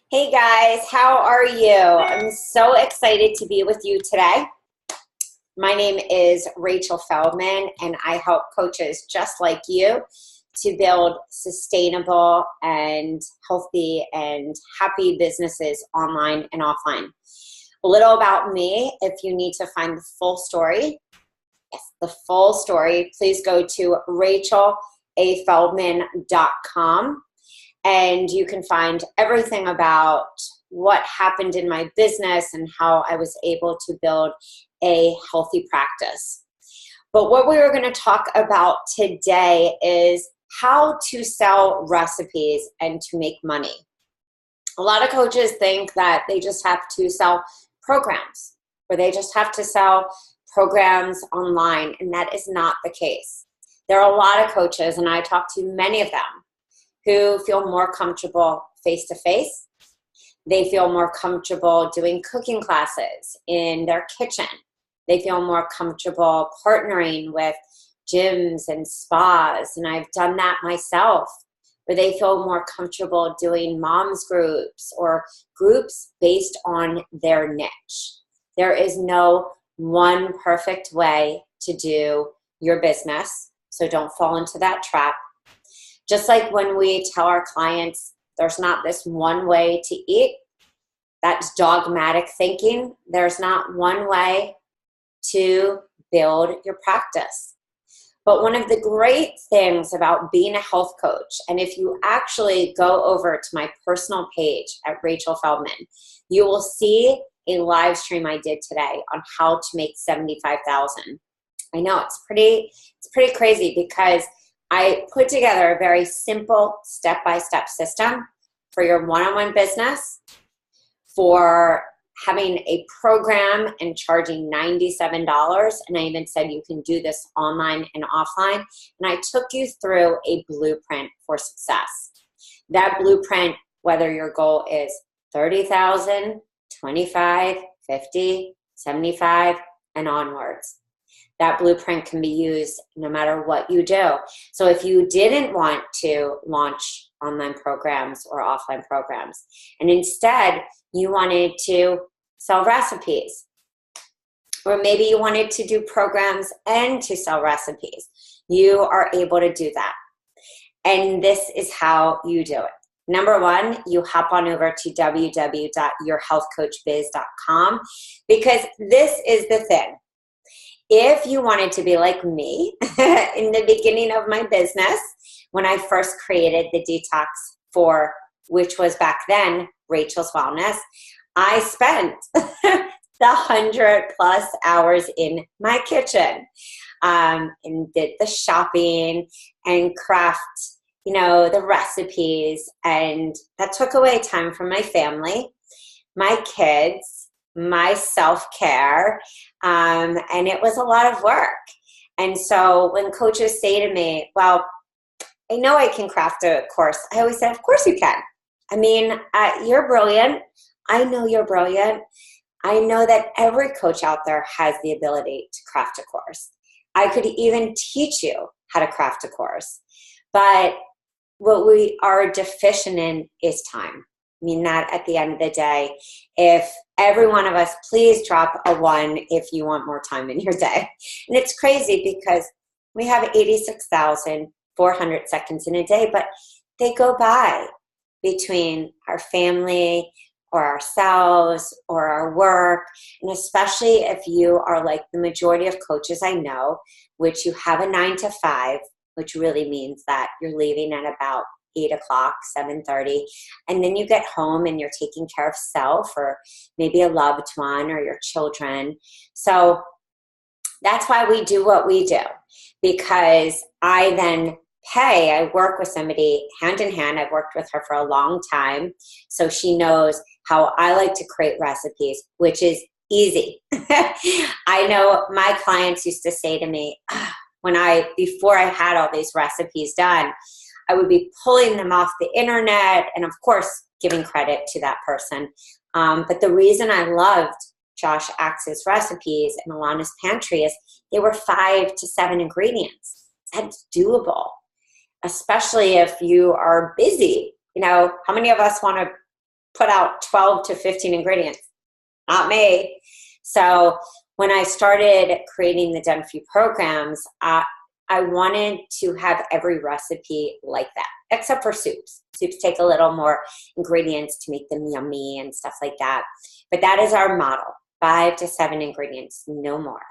Hey guys, how are you? I'm so excited to be with you today. My name is Rachel Feldman, and I help coaches just like you to build sustainable and healthy and happy businesses online and offline. A little about me, if you need to find the full story, please go to rachelafeldman.com. And you can find everything about what happened in my business and how I was able to build a healthy practice. But what we were going to talk about today is how to sell recipes and to make money. A lot of coaches think that they just have to sell programs, or they just have to sell programs online, and that is not the case. There are a lot of coaches, and I talk to many of them, who feel more comfortable face-to-face. They feel more comfortable doing cooking classes in their kitchen. They feel more comfortable partnering with gyms and spas, and I've done that myself, where they feel more comfortable doing moms groups or groups based on their niche. There is no one perfect way to do your business, so don't fall into that trap. Just like when we tell our clients there's not this one way to eat, that's dogmatic thinking. There's not one way to build your practice. But one of the great things about being a health coach, and if you actually go over to my personal page at Rachel Feldman, you will see a live stream I did today on how to make $75,000. I know it's pretty crazy, because I put together a very simple step-by-step system for your one-on-one business, for having a program and charging $97. And I even said you can do this online and offline. And I took you through a blueprint for success. That blueprint, whether your goal is 30,000, 25, 50, 75, and onwards. That blueprint can be used no matter what you do. So if you didn't want to launch online programs or offline programs, and instead you wanted to sell recipes, or maybe you wanted to do programs and to sell recipes, you are able to do that. And this is how you do it. Number one, you hop on over to www.yourhealthcoachbiz.com, because this is the thing. If you wanted to be like me in the beginning of my business, when I first created the Detox 4, which was back then Rachel's Wellness, I spent the 100+ hours in my kitchen, and did the shopping and craft, the recipes, and that took away time from my family, my kids, my self-care, and it was a lot of work. And so when coaches say to me, well, I know I can craft a course, I always say, of course you can. I mean, you're brilliant. I know you're brilliant. I know that every coach out there has the ability to craft a course. I could even teach you how to craft a course. But what we are deficient in is time. I mean, that at the end of the day, if every one of us, please drop a 1 if you want more time in your day. And it's crazy because we have 86,400 seconds in a day, but they go by between our family or ourselves or our work. And especially if you are like the majority of coaches I know, which you have a 9 to 5, which really means that you're leaving at about 8 o'clock, 7:30, and then you get home and you're taking care of self or maybe a loved one or your children. So that's why we do what we do, because I then I work with somebody hand in hand. I've worked with her for a long time, so she knows how I like to create recipes, which is easy. I know my clients used to say to me, before I had all these recipes done, I would be pulling them off the internet, and of course, giving credit to that person. But the reason I loved Josh Axe's recipes and Alana's Pantry is they were 5 to 7 ingredients. That's doable, especially if you are busy. How many of us want to put out 12 to 15 ingredients. Not me. So when I started creating the Done For You programs, I wanted to have every recipe like that, except for soups. Soups take a little more ingredients to make them yummy and stuff like that. But that is our model, 5 to 7 ingredients, no more.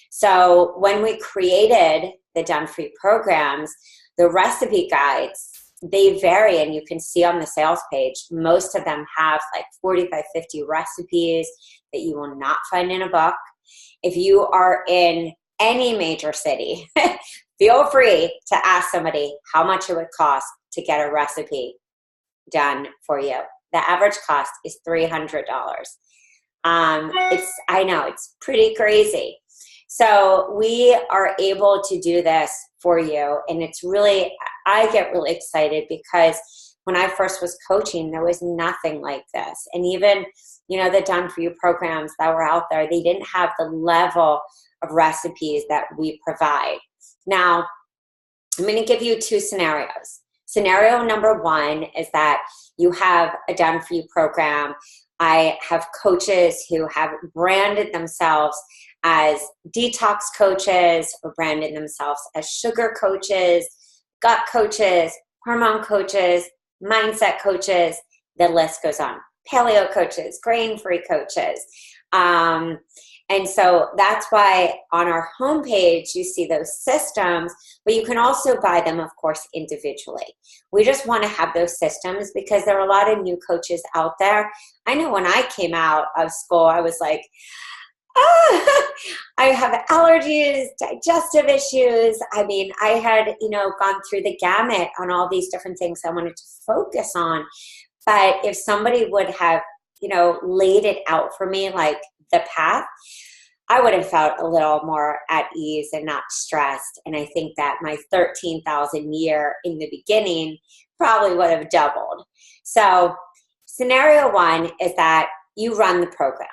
So when we created the Done For You programs, the recipe guides, they vary, and you can see on the sales page, most of them have like 45, 50 recipes that you will not find in a book. If you are in any major city, feel free to ask somebody how much it would cost to get a recipe done for you. The average cost is $300. I know, it's pretty crazy. So we are able to do this for you. And it's really, I get really excited because when I first was coaching, there was nothing like this. And even, the Done For You programs that were out there, they didn't have the level of recipes that we provide. Now, I'm going to give you 2 scenarios. Scenario number 1 is that you have a Done For You program. I have coaches who have branded themselves as detox coaches or branded themselves as sugar coaches, gut coaches, hormone coaches, mindset coaches. The list goes on. Paleo coaches, grain-free coaches. And so that's why on our homepage, you see those systems, but you can also buy them, of course, individually. We just want to have those systems because there are a lot of new coaches out there. I know when I came out of school, I was like, I have allergies, digestive issues. I mean, I had, gone through the gamut on all these different things I wanted to focus on. But if somebody would have, laid it out for me, like the path, I would have felt a little more at ease and not stressed. And I think that my 13,000 year in the beginning probably would have doubled. So scenario 1 is that you run the program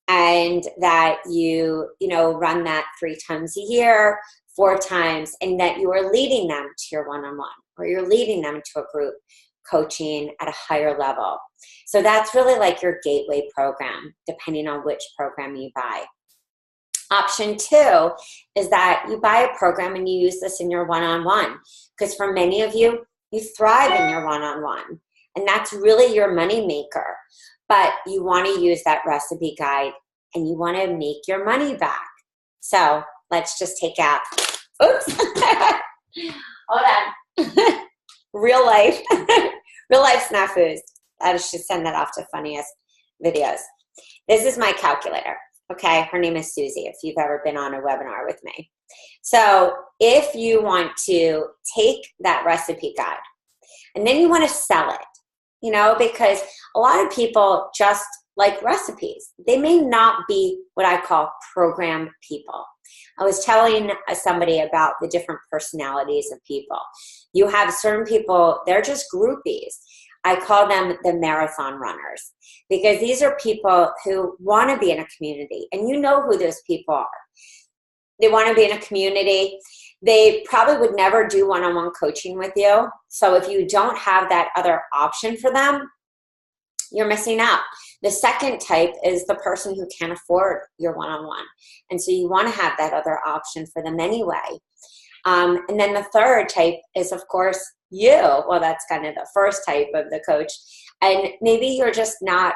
and that you run that 3 times a year, 4 times, and that you are leading them to your one-on-one or you're leading them to a group coaching at a higher level. So that's really like your gateway program, depending on which program you buy. Option 2 is that you buy a program and you use this in your one-on-one, because for many of you, you thrive in your one-on-one, and that's really your money maker. But you want to use that recipe guide and you want to make your money back. So let's just take out, oops, hold on. Real life snafus. I should send that off to Funniest Videos. This is my calculator. Okay, her name is Susie, if you've ever been on a webinar with me. So if you want to take that recipe guide and then you want to sell it, because a lot of people just like recipes. They may not be what I call program people. I was telling somebody about the different personalities of people. You have certain people, they're just groupies. I call them the marathon runners because these are people who want to be in a community, and you know who those people are. They want to be in a community. They probably would never do one-on-one coaching with you. So if you don't have that other option for them, you're missing out. The second type is the person who can't afford your one-on-one. And so you want to have that other option for them anyway. And then the third type is, of course, you. Well, that's kind of the first type of the coach. And maybe you're just not,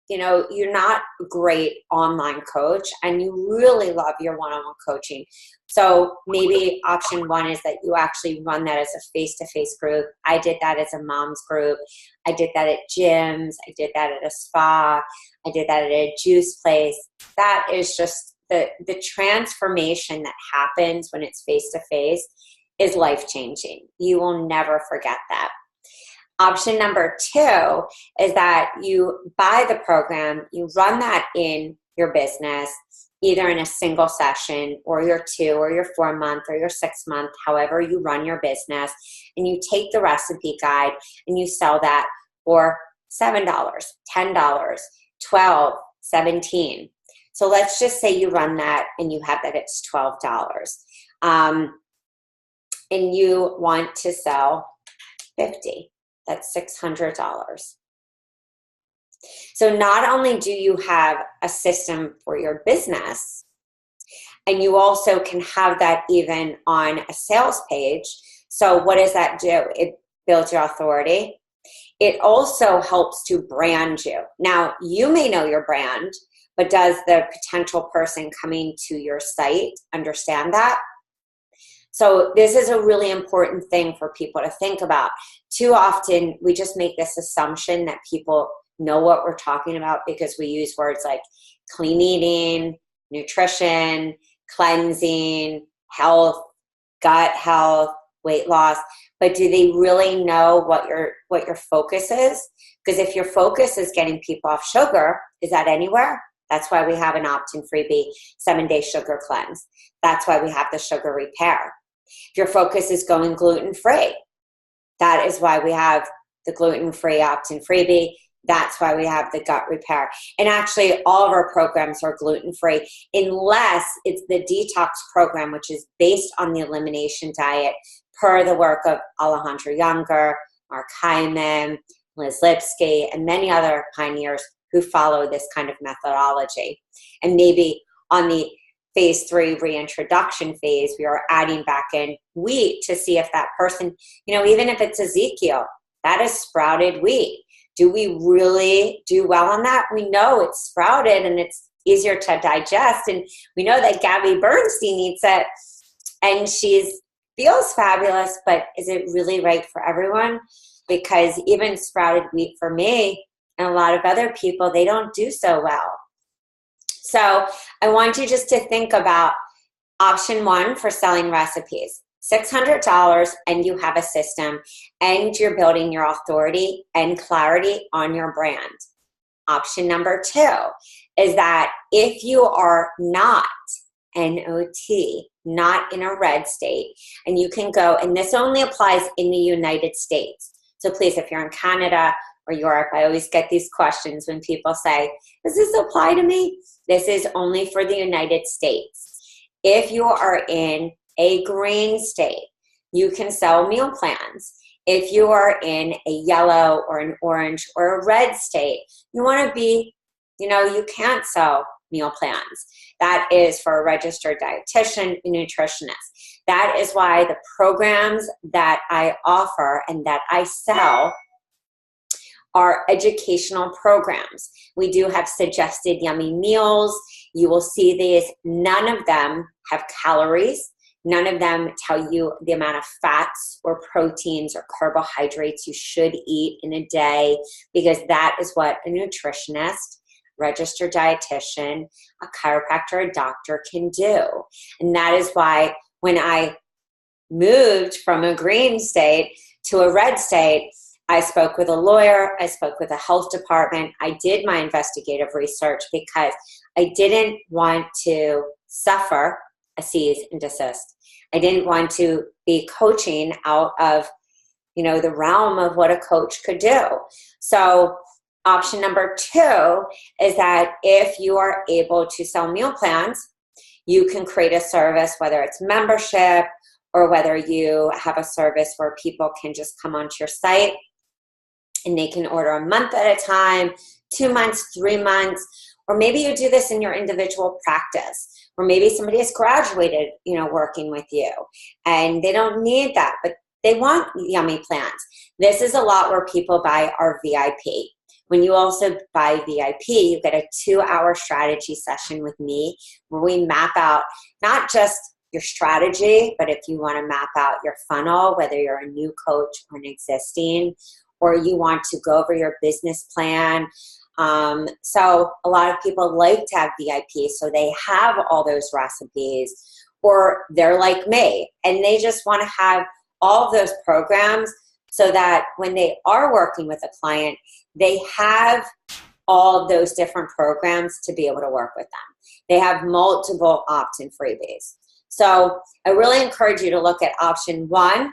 you're not a great online coach and you really love your one-on-one coaching. So maybe option 1 is that you actually run that as a face-to-face group. I did that as a mom's group. I did that at gyms. I did that at a spa. I did that at a juice place. That is just the transformation that happens when it's face-to-face is life-changing. You will never forget that. Option number 2 is that you buy the program, you run that in your business, either in a single session or your 2 or your 4 month or your 6 month, however you run your business, and you take the recipe guide and you sell that for $7, $10, $12, $17. So let's just say you run that and you have that it's $12. And you want to sell 50. That's $600. So not only do you have a system for your business, and you also can have that even on a sales page. So what does that do? It builds your authority. It also helps to brand you. Now, you may know your brand, but does the potential person coming to your site understand that? So this is a really important thing for people to think about. Too often, we just make this assumption that people know what we're talking about because we use words like clean eating, nutrition, cleansing, health, gut health, weight loss. But do they really know what your focus is? Because if your focus is getting people off sugar, is that anywhere? That's why we have an opt-in freebie 7-day sugar cleanse. That's why we have the sugar repair. If your focus is going gluten-free, that is why we have the gluten-free opt-in freebie. That's why we have the gut repair. And actually, all of our programs are gluten-free, unless it's the detox program, which is based on the elimination diet per the work of Alejandro Younger, Mark Hyman, Liz Lipsky, and many other pioneers who follow this kind of methodology. And maybe on the phase 3 reintroduction phase, we are adding back in wheat to see if that person, even if it's Ezekiel, that is sprouted wheat. Do we really do well on that? We know it's sprouted and it's easier to digest. And we know that Gabby Bernstein eats it and she feels fabulous, but is it really right for everyone? Because even sprouted wheat for me and a lot of other people, they don't do so well. So I want you just to think about option 1 for selling recipes. $600 and you have a system and you're building your authority and clarity on your brand. Option number 2 is that if you are not NOT, not in a red state, and you can go, and this only applies in the United States. So please, if you're in Canada or Europe, I always get these questions when people say, does this apply to me? This is only for the United States. If you are in a green state, you can sell meal plans. If you are in a yellow or an orange or a red state, you want to be, you can't sell meal plans. That is for a registered dietitian and nutritionist. That is why the programs that I offer and that I sell are educational programs. We do have suggested yummy meals. You will see these. None of them have calories. None of them tell you the amount of fats or proteins or carbohydrates you should eat in a day, because that is what a nutritionist, registered dietitian, a chiropractor, a doctor can do. And that is why when I moved from a green state to a red state, I spoke with a lawyer, I spoke with a health department, I did my investigative research because I didn't want to suffer a cease and desist. I didn't want to be coaching out of, the realm of what a coach could do. So option number 2 is that if you are able to sell meal plans, you can create a service, whether it's membership or whether you have a service where people can just come onto your site and they can order a month at a time, 2 months, 3 months, or maybe you do this in your individual practice, or maybe somebody has graduated, working with you, and they don't need that, but they want yummy plans. This is a lot where people buy our VIP. When you also buy VIP, you get a 2-hour strategy session with me where we map out not just your strategy, but if you want to map out your funnel, whether you're a new coach or an existing, or you want to go over your business plan. So a lot of people like to have VIP, so they have all those recipes, or they're like me, and they just want to have all of those programs so that when they are working with a client, they have all of those different programs to be able to work with them. They have multiple opt-in freebies. So I really encourage you to look at option 1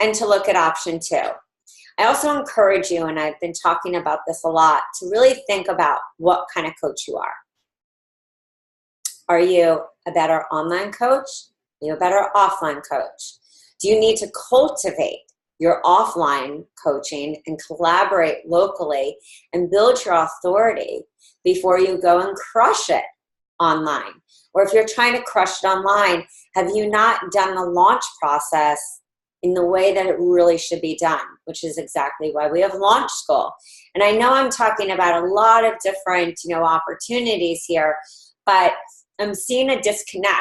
and to look at option 2. I also encourage you, and I've been talking about this a lot, to really think about what kind of coach you are. Are you a better online coach? Are you a better offline coach? Do you need to cultivate your offline coaching and collaborate locally and build your authority before you go and crush it online. Or if you're trying to crush it online, have you not done the launch process in the way that it really should be done, which is exactly why we have Launch School. And I know I'm talking about a lot of different, opportunities here, but I'm seeing a disconnect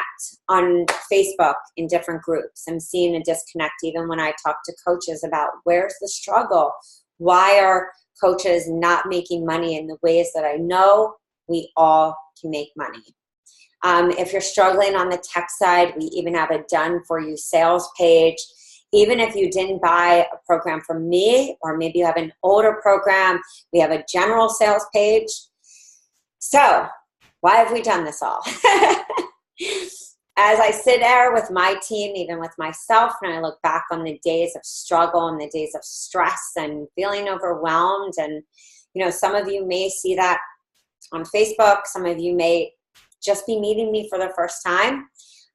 on Facebook in different groups. I'm seeing a disconnect even when I talk to coaches about where's the struggle? Why are coaches not making money in the ways that I know we all can make money? If you're struggling on the tech side, we even have a done for you sales page. Even if you didn't buy a program from me, or maybe you have an older program, we have a general sales page. So why have we done this all? As I sit there with my team, even with myself, and I look back on the days of struggle and the days of stress and feeling overwhelmed, and some of you may see that on Facebook, some of you may just be meeting me for the first time.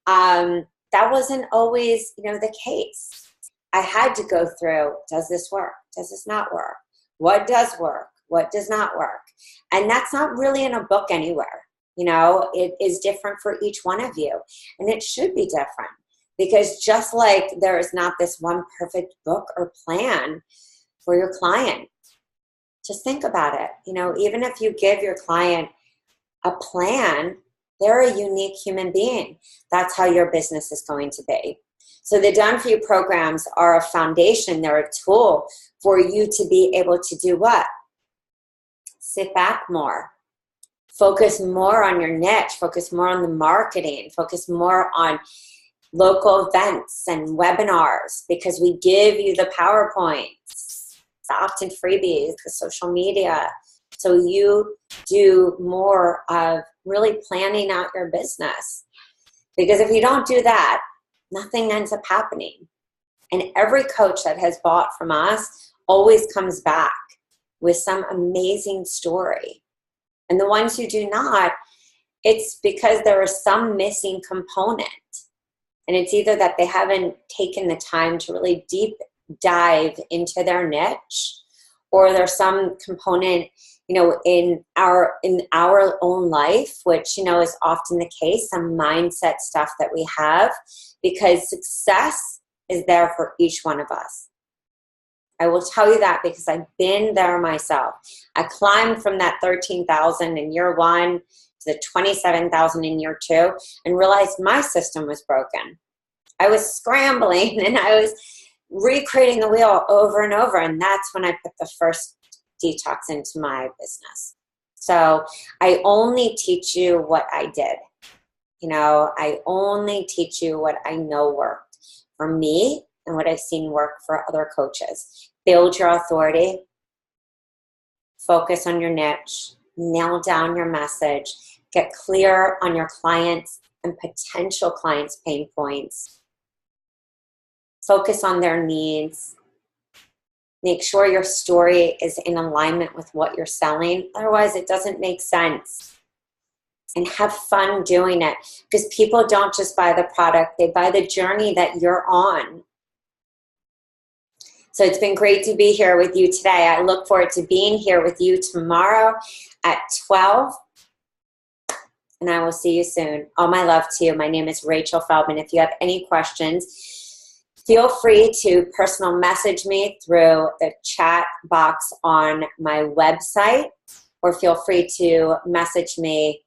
That wasn't always, the case. I had to go through, does this work? Does this not work? What does work? What does not work? And that's not really in a book anywhere. It is different for each one of you. And it should be different, because just like there is not this one perfect book or plan for your client, just think about it. Even if you give your client a plan, they're a unique human being. That's how your business is going to be. So the Done For You programs are a foundation. They're a tool for you to be able to do what? Sit back more. Focus more on your niche. Focus more on the marketing. Focus more on local events and webinars, because we give you the PowerPoints, the opt-in freebies, the social media. So you do more of really planning out your business. Because if you don't do that, nothing ends up happening. And every coach that has bought from us always comes back with some amazing story. And the ones who do not, it's because there is some missing component. And it's either that they haven't taken the time to really deep dive into their niche, or there's some component in our own life, which, is often the case, some mindset stuff that we have, because success is there for each one of us. I will tell you that because I've been there myself. I climbed from that 13,000 in year one to the 27,000 in year two, and realized my system was broken. I was scrambling and I was recreating the wheel over and over. And that's when I put the first detox into my business. So I only teach you what I did. I only teach you what I know worked for me and what I've seen work for other coaches. Build your authority. Focus on your niche. Nail down your message. Get clear on your clients and potential clients' pain points. Focus on their needs. Make sure your story is in alignment with what you're selling. Otherwise, it doesn't make sense. And have fun doing it, because people don't just buy the product, they buy the journey that you're on. So it's been great to be here with you today. I look forward to being here with you tomorrow at 12. And I will see you soon. All my love to you. My name is Rachel Feldman. If you have any questions, feel free to personal message me through the chat box on my website, or feel free to message me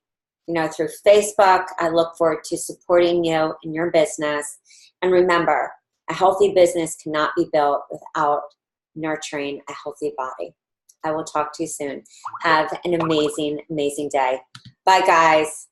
through Facebook. I look forward to supporting you in your business. And remember, a healthy business cannot be built without nurturing a healthy body. I will talk to you soon. Have an amazing, amazing day. Bye, guys.